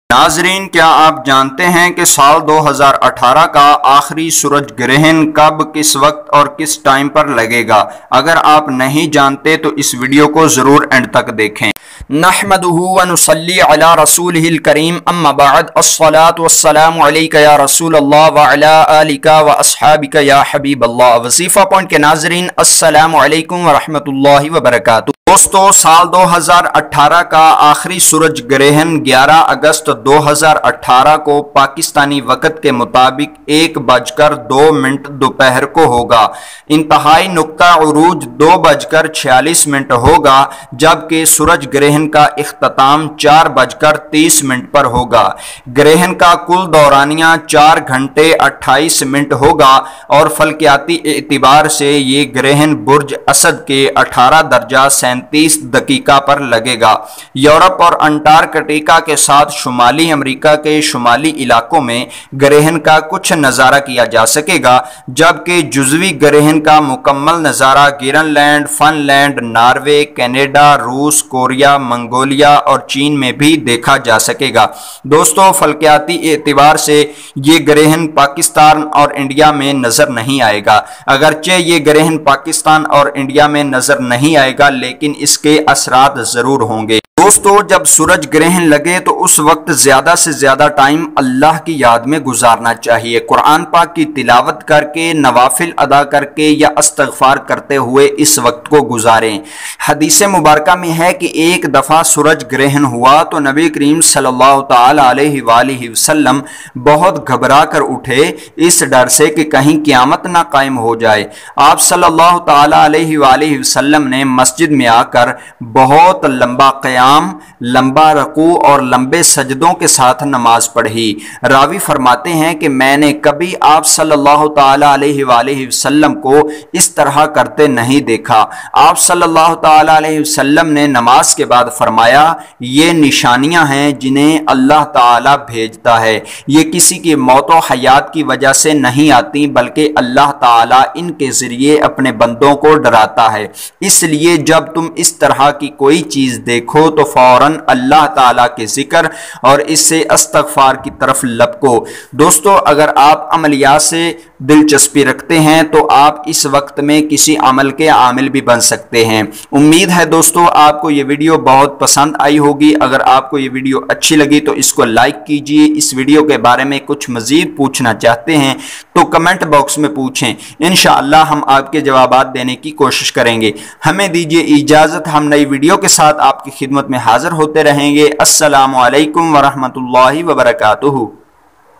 नाजरीन, क्या आप जानते हैं कि साल 2018 का आखिरी सूरज ग्रहण कब, किस वक्त और किस टाइम पर लगेगा? अगर आप नहीं जानते तो इस वीडियो को ज़रूर एंड तक देखें। नहमदुहु व नुसल्ली अला रसूलिहिल करीम, अम्मा बाद, अस्सलातु वस्सलामु अलैका या रसूलल्लाह व अला आलिका व अस्हाबिका या हबीबल्लाह। वजीफा पॉइंट के नाजरीन, अस्सलामु अलैकुम व रहमतुल्लाहि व बरकातुहू। दोस्तों, साल 2018 का आखिरी सूरज ग्रहण 11 अगस्त 2018 को पाकिस्तानी वक़्त के मुताबिक 1:02 दोपहर को होगा। इंतहाई नुक्ता उरूज 2:46 होगा, जबकि सूरज ग्रहण का इख्तिताम 4:30 पर होगा। ग्रहण का कुल दौरानिया 4 घंटे 28 मिनट होगा और फल्कियाती एतबार से ये ग्रहण बुर्ज असद के 18 दर्जा 37 दकीका पर लगेगा। यूरोप और अंटार्कटिका के साथ शुमाली अमेरिका के शुमाली इलाकों में ग्रहण का कुछ नज़ारा किया जा सकेगा, जबकि जुज़वी ग्रहण का मुकम्मल नज़ारा ग्रीनलैंड, फिनलैंड, नॉर्वे, कनाडा, रूस, कोरिया, मंगोलिया और चीन में भी देखा जा सकेगा। दोस्तों, फल्कियाती एतबार से ये ग्रहण पाकिस्तान और इंडिया में नज़र नहीं आएगा। अगरचे ये ग्रहण पाकिस्तान और इंडिया में नज़र नहीं आएगा, लेकिन इसके असरात जरूर होंगे। दोस्तों, जब सूरज ग्रहण लगे तो उस वक्त ज्यादा से ज्यादा टाइम अल्लाह की याद में गुजारना चाहिए। कुरान पाक की तिलावत करके, नवाफिल अदा करके या इस्तिग़फ़ार करते हुए इस वक्त को गुजारें। हदीस मुबारका में है कि एक दफ़ा सूरज ग्रहण हुआ तो नबी करीम सल्लल्लाहु तआला अलैहि वसल्लम बहुत घबरा कर उठे, इस डर से कि कहीं क़यामत ना कायम हो जाए। आप सल्लल्लाहु तआला अलैहि वसल्लम ने मस्जिद में आकर बहुत लंबा क़याम, लंबा रकू और लंबे सजदों के साथ नमाज पढ़ी। रावी फरमाते हैं कि मैंने कभी आप सल्लल्लाहु तआला अलैहि वसल्लम को इस तरह करते नहीं देखा। आप सल्लल्लाहु तआला अलैहि वसल्लम ने नमाज के बाद फरमाया, ये निशानियां हैं जिन्हें अल्लाह ताला भेजता है। ये किसी की मौत और हयात की वजह से नहीं आती, बल्कि अल्लाह ताला इनके ज़रिए अपने बंदों को डराता है। इसलिए जब तुम इस तरह की कोई चीज़ देखो तो फौरन अल्लाह ताला के जिक्र और इससे इस्तिग़फ़ार की तरफ लपको। दोस्तों, अगर आप अमलियात से दिलचस्पी रखते हैं तो आप इस वक्त में किसी अमल के आमिल भी बन सकते हैं। उम्मीद है दोस्तों आपको ये वीडियो बहुत पसंद आई होगी। अगर आपको ये वीडियो अच्छी लगी तो इसको लाइक कीजिए। इस वीडियो के बारे में कुछ मज़ीद पूछना चाहते हैं तो कमेंट बॉक्स में पूछें, इंशाअल्लाह हम आपके जवाबात देने की कोशिश करेंगे। हमें दीजिए इजाज़त, हम नई वीडियो के साथ आपकी खिदमत में हाजिर होते रहेंगे। अस्सलामु अलैकुम व रहमतुल्लाहि व बरकातुहू।